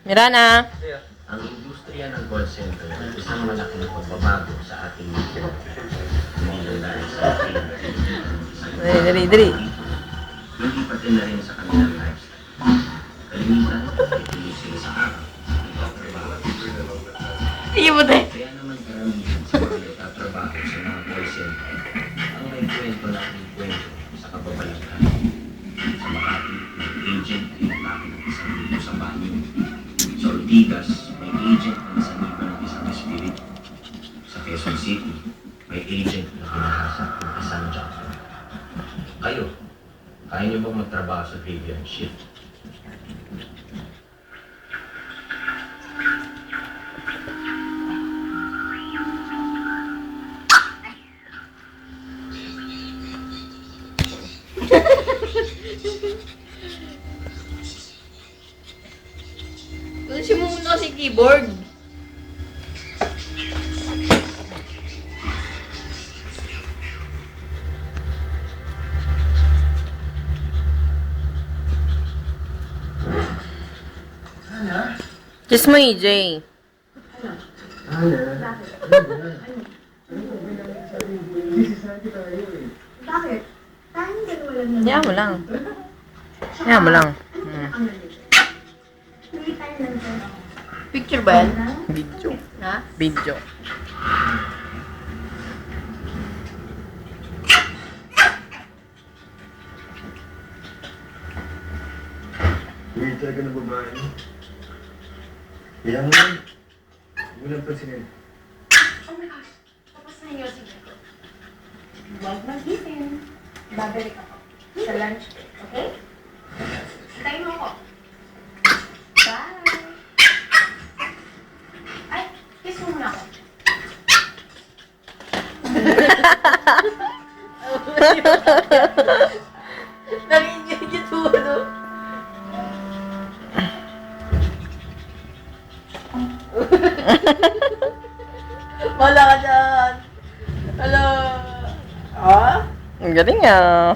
Mirana! Ang industriya ng call center ay isang malaking pagbabago sa ating hindi lang dahil sa ating Dali. hindi pati na rin sa kanilang lifestyle. Kalimitan, ituloy sila sa araw. Sige mo tayo. Kaya naman karamihan sa mga nagtatrabaho sa mga call center ang may kwento na kwento sa kababalaghan. Sa Makati, may agent na inatake ng isang dito sa banyo. Sa Ortigas, may agent na nasaniba ng isang espiritu. Sa Quezon City, may agent na kinahasap ng isang jobber. Kayo, kaya niyo bang magtrabaho sa graveyard shift? Kasi muna si keyboard. Kiss mo, EJ. Bakit? Tayong dalawa lang Hayaan mo lang. Hayaan mo lang. Hindi tayo lang tayo. Picture ba yan? Video. Ha? Video. Hindi talaga ng babae. Kaya mo yun. Huwag mo lang pansinin. Oh my gosh. Tapos na yung sige. Huwag mag-isip. Babalik ako. Sa lunch break, okay? Hintayin mo ako. Bye! Ay, kiss mo muna ako. Nag-enjoy yung tulo. Wala ka dyan. Hello. Ah? Ang galing ah.